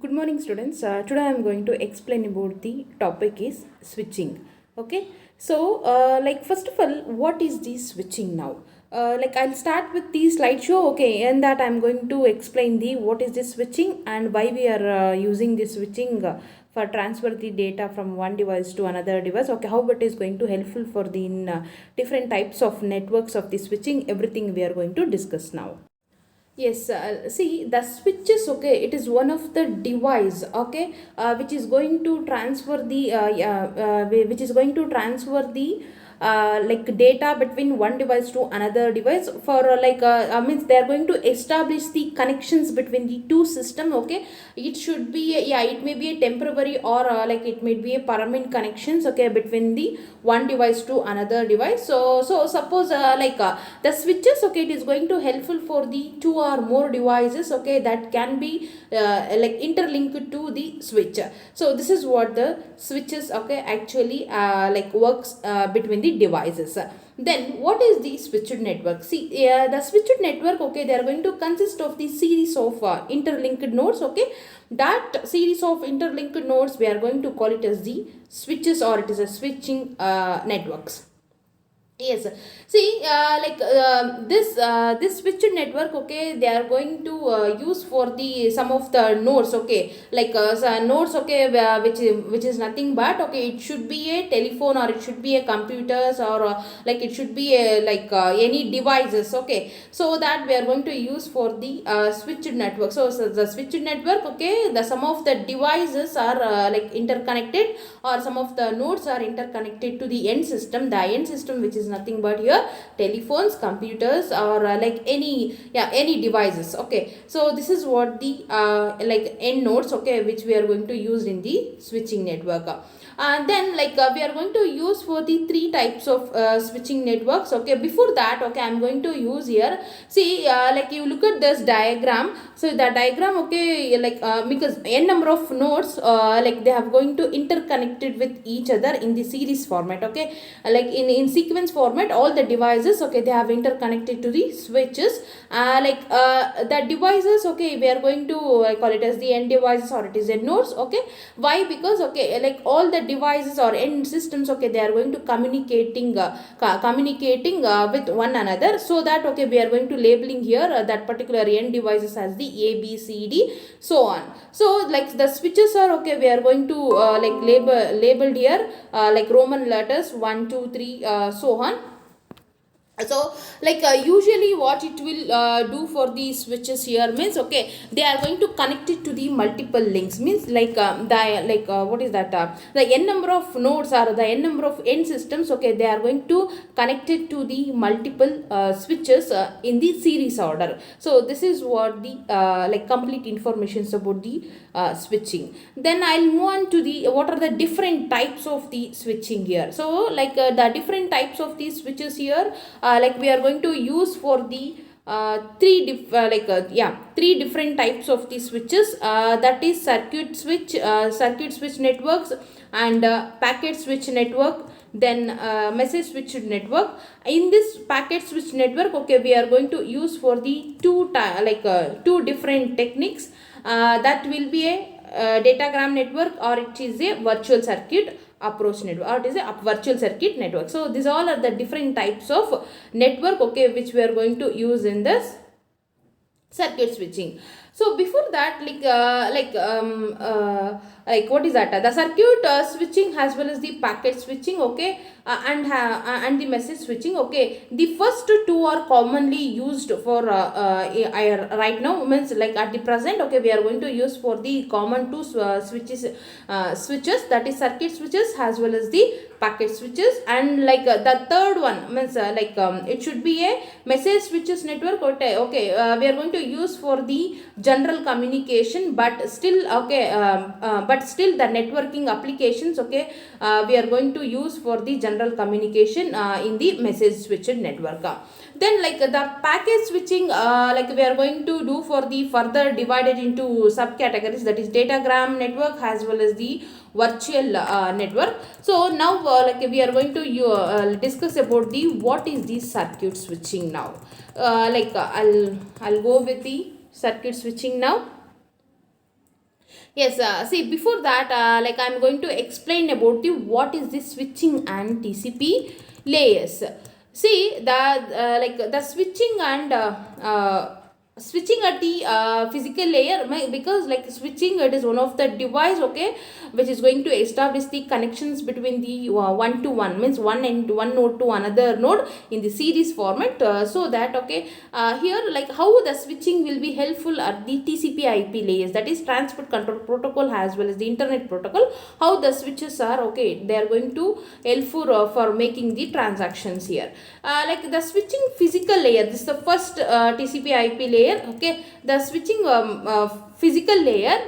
Good morning, students. Today I am going to explain about the topic is switching. Okay, so first of all, what is the switching now? I'll start with the slideshow. Okay, and that I'm going to explain the what is the switching and why we are using the switching for transfer the data from one device to another device. Okay, how it is going to helpful for the different types of networks of the switching. Everything we are going to discuss now. Yes, see the switches. Okay, it is one of the device. Okay, which is going to transfer the which is going to transfer the data between one device to another device for means they are going to establish the connections between the two system. Okay, it should be it may be a temporary or it may be a permanent connections. Okay, between the one device to another device. So suppose the switches. Okay, it is going to helpful for the two or more devices. Okay, that can be interlinked to the switch. So this is what the switches. Okay, actually works between the devices. Then what is the switched network? See, the switched network. Okay, they are going to consist of the series of interlinked nodes. Okay, that series of interlinked nodes we are going to call it as the switches, or it is a switching networks. Yes, see, this switched network. Okay, they are going to use for the some of the nodes. Okay, so nodes. Okay, which is nothing but, okay, it should be a telephone, or it should be a computers, or it should be a any devices. Okay, so that we are going to use for the switched network. So the switched network. Okay, the some of the devices are interconnected, or some of the nodes are interconnected to the end system. The end system, which is nothing but here telephones, computers, or any devices. Okay, so this is what the end nodes. Okay, which we are going to use in the switching network. And then we are going to use for the three types of switching networks. Okay, before that, okay, I'm going to use here. See, you look at this diagram. So the diagram. Okay, because n number of nodes they have going to interconnected with each other in the series format. Okay, in sequence format, all the devices. Okay, they have interconnected to the switches. The devices. Okay, we are going to call it as the end devices, or it is end nodes. Okay, why? Because, okay, all the devices or end systems. Okay, they are going to communicating with one another. So that, okay, we are going to labeling here that particular end devices as the A, B, C, D, so on. So the switches are, okay, we are going to labeled here Roman letters 1, 2, 3, so on. So usually what it will do for these switches here means, okay, they are going to connect it to the multiple links. Means what is that, the n number of nodes or the n number of end systems. Okay, they are going to connect it to the multiple switches in the series order. So this is what the complete informations about the switching. Then I'll move on to the what are the different types of the switching here. So the different types of these switches here, we are going to use for the three different types of the switches, that is circuit switch networks, and packet switch network, then message switch network. In this packet switch network, okay, we are going to use for the two different techniques, that will be a datagram network, or it is a virtual circuit approach network, or it is a virtual circuit network. So these all are the different types of network, okay, which we are going to use in this circuit switching. So before that, what is that, the circuit switching as well as the packet switching. Okay, and the message switching. Okay, the first two are commonly used for right now, means at the present. Okay, we are going to use for the common two switches, that is circuit switches as well as the packet switches. And the third one means it should be a message switches network. Okay, we are going to use for the general communication, but still, okay, but still the networking applications. Okay, we are going to use for the general communication in the message switched network. Then the packet switching, we are going to do for the further divided into subcategories, that is datagram network as well as the virtual network. So now we are going to discuss about the what is the circuit switching now. I'll go with the circuit switching now. Yes, see, before that, like I'm going to explain about the what is the switching and TCP layers. See, like the switching and switching at the physical layer, because like switching, it is one of the device, okay, which is going to establish the connections between the one to one, means one node to another node in the series format, so that, okay, here like how the switching will be helpful at the TCP IP layers, that is transport control protocol as well as the internet protocol. How the switches are, okay, they are going to helpful for making the transactions here. Like the switching physical layer, this is the first TCP IP layer, okay. The switching physical layer,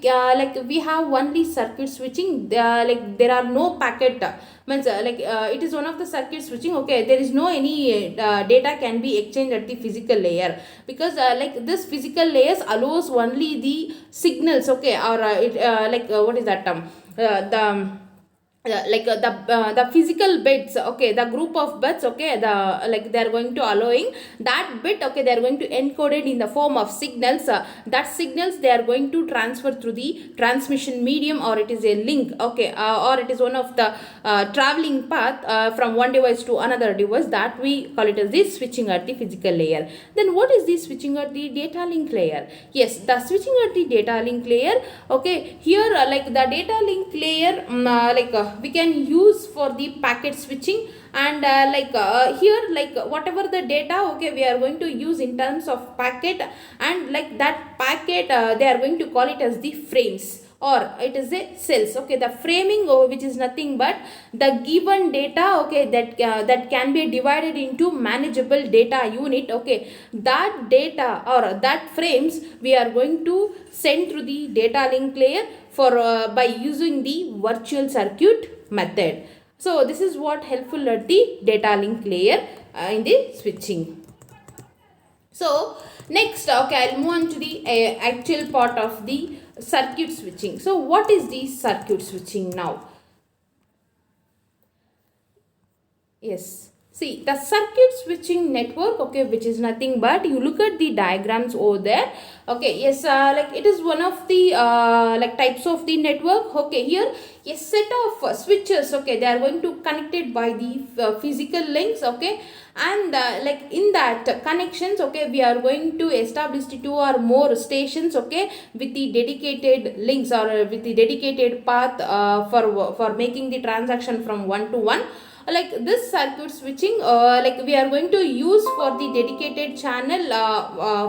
like we have only circuit switching, like there are no packet, means it is one of the circuit switching, okay. There is no any data can be exchanged at the physical layer, because like this physical layers allows only the signals, okay, or what is that term, the the physical bits, okay, the group of bits, okay, the like they are going to allowing that bit, okay, they are going to encode it in the form of signals, that signals they are going to transfer through the transmission medium, or it is a link, okay, or it is one of the traveling path from one device to another device, that we call it as the switching at the physical layer. Then what is the switching at the data link layer? Yes, the switching at the data link layer, okay, here like the data link layer, we can use for the packet switching, and here like whatever the data, okay, we are going to use in terms of packet, and like that packet, they are going to call it as the frames, or it is a cells, okay. The framing, which is nothing but the given data, okay, that can be divided into manageable data unit, okay. That data or that frames we are going to send through the data link layer for by using the virtual circuit method. So this is what helpful at the data link layer in the switching. So next, okay, I'll move on to the actual part of the circuit switching. So what is the circuit switching now? Yes, see the circuit switching network, okay, which is nothing but, you look at the diagrams over there, okay. Yes, like it is one of the like types of the network, okay. Here a set of switches, okay, they are going to connected by the physical links, okay, and like in that connections, okay, we are going to establish the two or more stations, okay, with the dedicated links, or with the dedicated path for making the transaction from one to one. Like this circuit switching, like we are going to use for the dedicated channel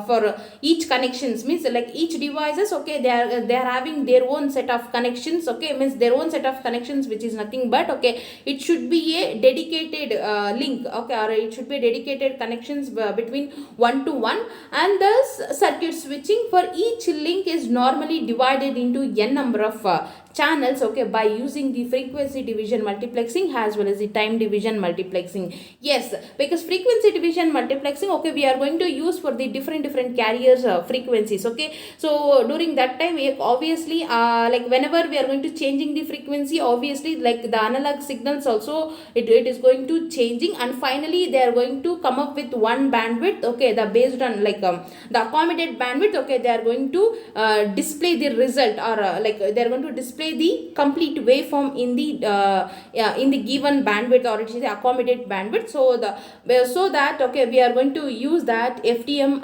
for each connections, means like each devices, okay, they are having their own set of connections, okay, means their own set of connections, which is nothing but, okay, it should be a dedicated link, okay, or it should be dedicated connections between one to one. And this circuit switching, for each link is normally divided into n number of channels, okay, by using the frequency division multiplexing as well as the time division multiplexing. Yes, because frequency division multiplexing, okay, we are going to use for the different carriers frequencies, okay. So during that time, obviously like whenever we are going to changing the frequency, obviously like the analog signals also, it is going to changing, and finally they are going to come up with one bandwidth, okay, the based on like the accommodated bandwidth, okay, they are going to display the result, or like they are going to display the complete waveform in the given bandwidth, or it is the accommodated bandwidth. So that, okay, we are going to use that FTM,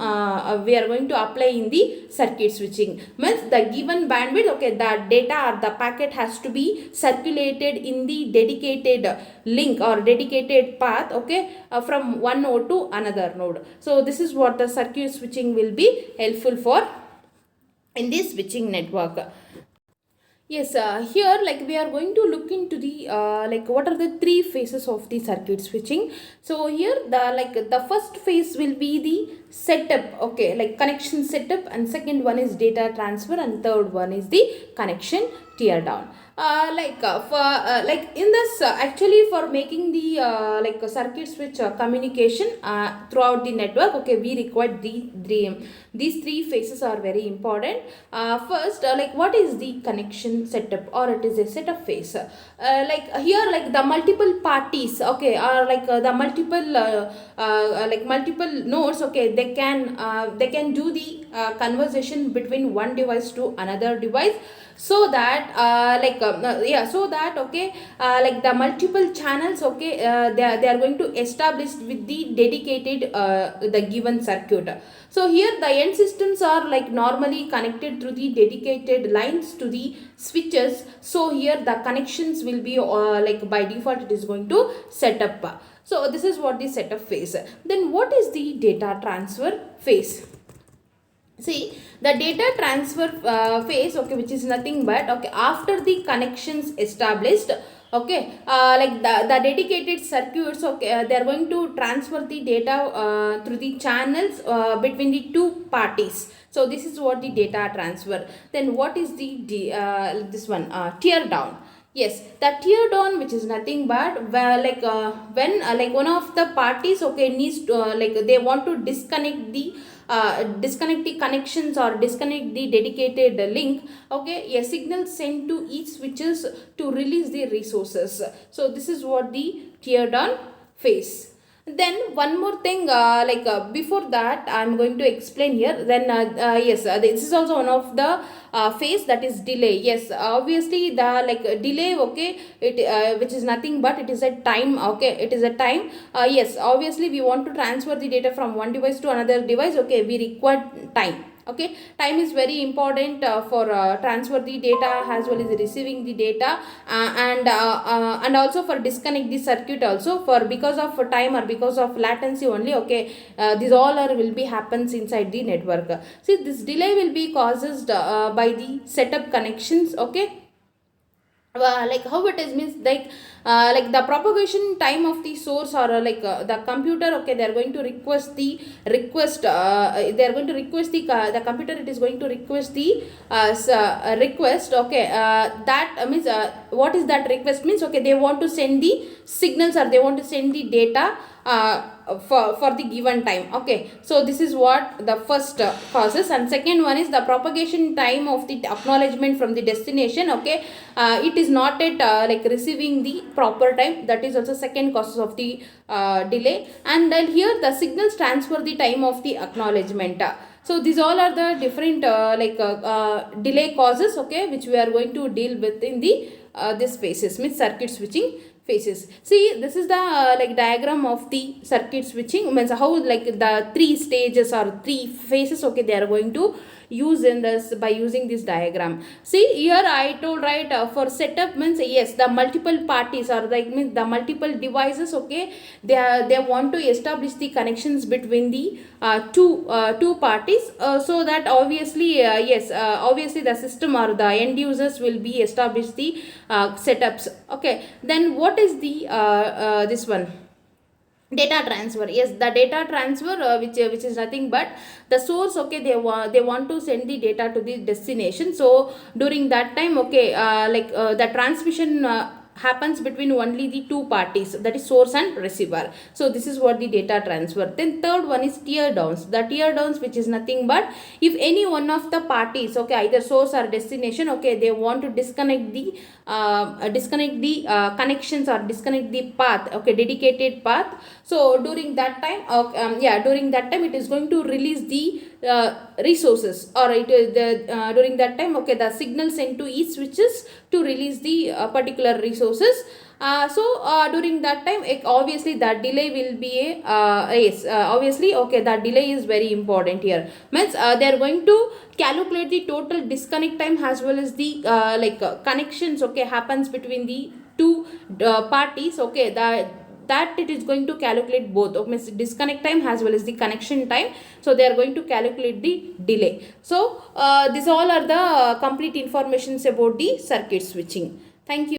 we are going to apply in the circuit switching, means the given bandwidth, okay, the data or the packet has to be circulated in the dedicated link or dedicated path, okay, from one node to another node. So this is what the circuit switching will be helpful for in this switching network. Yes, here like we are going to look into the like what are the three phases of the circuit switching. So here the first phase will be the setup, okay, like connection setup, and second one is data transfer, and third one is the connection tear down. For like in this actually for making the circuit switch communication throughout the network, okay, we require these three phases are very important. First, like what is the connection setup, or it is a setup phase. Like here like the multiple parties, okay, or like the multiple multiple nodes, okay, they can do the conversation between one device to another device, so that so that okay, like the multiple channels, okay, they are going to establish with the dedicated the given circuit. So here the end systems are like normally connected through the dedicated lines to the switches. So here the connections will be like by default it is going to set up. So this is what the setup phase. Then what is the data transfer phase? See, the data transfer phase, okay, which is nothing but, okay, after the connections established, okay, like the dedicated circuits, okay, they are going to transfer the data through the channels between the two parties. So this is what the data transfer. Then what is the this one, tear down? Yes, the tear down, which is nothing but when like one of the parties, okay, needs to like they want to disconnect the connections or disconnect the dedicated link, okay, a signal sent to each switches to release the resources. So this is what the tear down phase. Then one more thing, before that I'm going to explain here. Then yes, this is also one of the phase, that is delay. Yes, obviously the like delay, okay, it which is nothing but it is a time, okay, it is a time. Yes, obviously we want to transfer the data from one device to another device, okay, we require time. Okay, time is very important for transfer the data as well as receiving the data, and also for disconnect the circuit also, for because of time or because of latency only, okay, these all are will be happens inside the network. See, this delay will be caused by the setup connections, okay. Like how it is means, like the propagation time of the source, or the computer, okay, they are going to request the they are going to request the computer, it is going to request the request, okay, that means what is that request means, okay, they want to send the signals or they want to send the data for the given time, okay. So this is what the first causes. And second one is the propagation time of the acknowledgement from the destination, okay, it is not at like receiving the proper time, that is also second causes of the delay. And then here the signals transfer the time of the acknowledgement. So these all are the different delay causes, okay, which we are going to deal with in the this phases, means circuit switching phases. See, this is the like diagram of the circuit switching, means how like the three stages or three phases, okay, they are going to use in this by using this diagram. See here I told, right, for setup means, yes, the multiple parties or like means the multiple devices, okay, they want to establish the connections between the two parties, so that obviously yes, obviously the system or the end users will be establish the setups, okay. Then what is the this one, data transfer? Yes, the data transfer, which is nothing but the source, okay, they want to send the data to the destination. So during that time, okay, the transmission happens between only the two parties, that is source and receiver. So this is what the data transfer. Then third one is tear downs. The tear downs, which is nothing but if any one of the parties, okay, either source or destination, okay, they want to disconnect the connections or disconnect the path, okay, dedicated path. So during that time, during that time it is going to release the resources, or it is the during that time, okay, the signal sent to each switches to release the particular resources. During that time, obviously that delay will be a yes, obviously, okay, that delay is very important here, means they are going to calculate the total disconnect time as well as the connections, okay, happens between the two parties, okay, that it is going to calculate both, means disconnect time as well as the connection time. So they are going to calculate the delay. So these all are the complete informations about the circuit switching. Thank you.